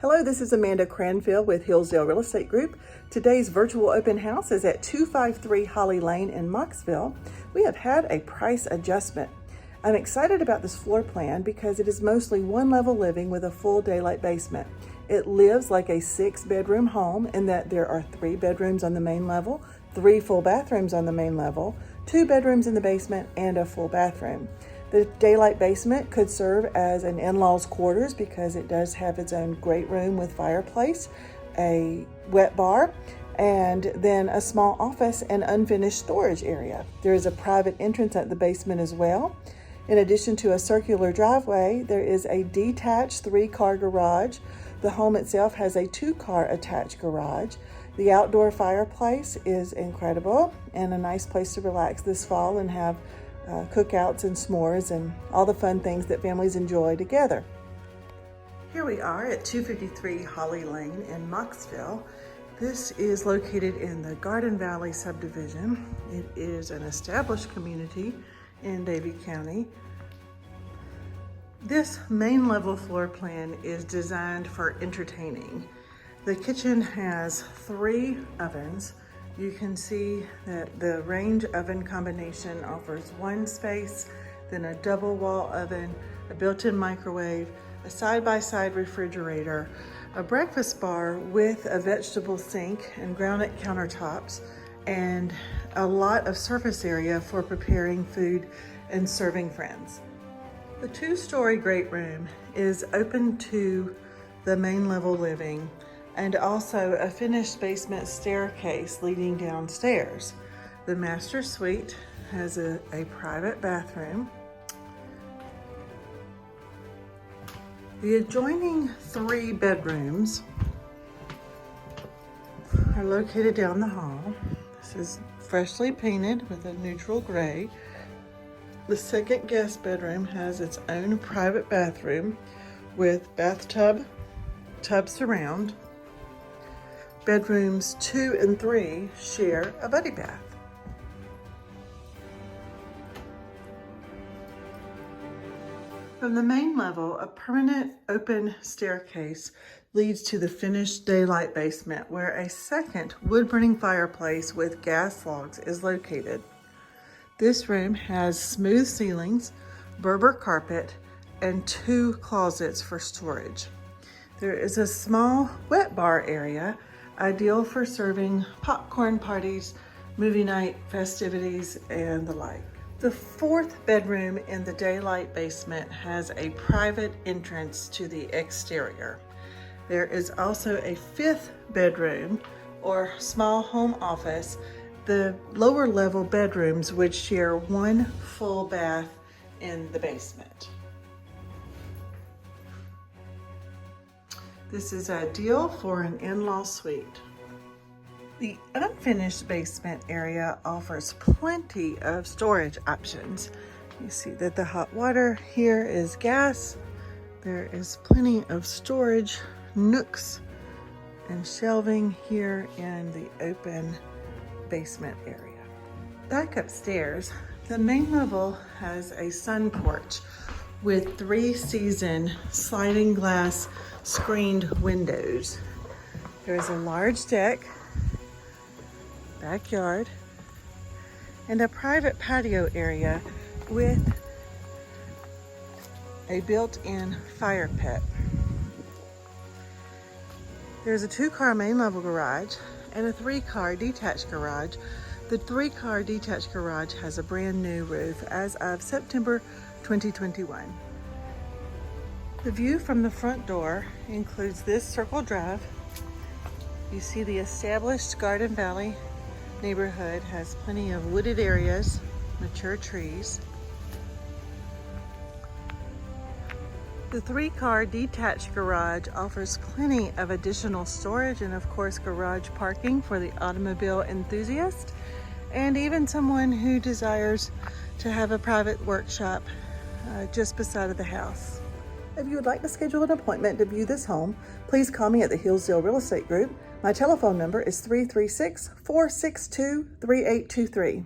Hello, this is Amanda Cranfield with Hillsdale Real Estate Group. Today's virtual open house is at 253 Holly Lane in Mocksville. We have had a price adjustment. I'm excited about this floor plan because it is mostly one level living with a full daylight basement. It lives like a 6-bedroom home in that there are 3 bedrooms on the main level, 3 full bathrooms on the main level, 2 bedrooms in the basement, and a full bathroom. The daylight basement could serve as an in-law's quarters because it does have its own great room with fireplace, a wet bar, and then a small office and unfinished storage area. There is a private entrance at the basement as well. In addition to a circular driveway, there is a detached 3-car garage. The home itself has a 2-car attached garage. The outdoor fireplace is incredible and a nice place to relax this fall and have cookouts and s'mores and all the fun things that families enjoy together. Here we are at 253 Holly Lane in Mocksville. This is located in the Garden Valley subdivision. It is an established community in Davie County. This main level floor plan is designed for entertaining. The kitchen has 3 ovens. You can see that the range oven combination offers 1 space, then a double wall oven, a built-in microwave, a side-by-side refrigerator, a breakfast bar with a vegetable sink and granite countertops, and a lot of surface area for preparing food and serving friends. The 2-story great room is open to the main level living and also a finished basement staircase leading downstairs. The master suite has a private bathroom. The adjoining 3 bedrooms are located down the hall. This is freshly painted with a neutral gray. The second guest bedroom has its own private bathroom with bathtub, tub surround. Bedrooms 2 and 3 share a buddy bath. From the main level, a permanent open staircase leads to the finished daylight basement where a second wood-burning fireplace with gas logs is located. This room has smooth ceilings, Berber carpet, and 2 closets for storage. There is a small wet bar area ideal for serving popcorn parties, movie night festivities, and the like. The 4th bedroom in the daylight basement has a private entrance to the exterior. There is also a 5th bedroom or small home office. The lower level bedrooms would share 1 full bath in the basement. This is ideal for an in-law suite. The unfinished basement area offers plenty of storage options. You see that the hot water here is gas. There is plenty of storage nooks and shelving here in the open basement area. Back upstairs, the main level has a sun porch with 3-season sliding glass screened windows. There is a large deck, backyard, and a private patio area with a built-in fire pit. There's a 2-car main level garage and a 3-car detached garage. The 3-car detached garage has a brand new roof as of September 2021. The view from the front door includes this circle drive. You see the established Garden Valley neighborhood has plenty of wooded areas, mature trees. The 3-car detached garage offers plenty of additional storage and of course garage parking for the automobile enthusiast and even someone who desires to have a private workshop just beside of the house. If you would like to schedule an appointment to view this home, please call me at the Hillsdale Real Estate Group. My telephone number is 336-462-3823.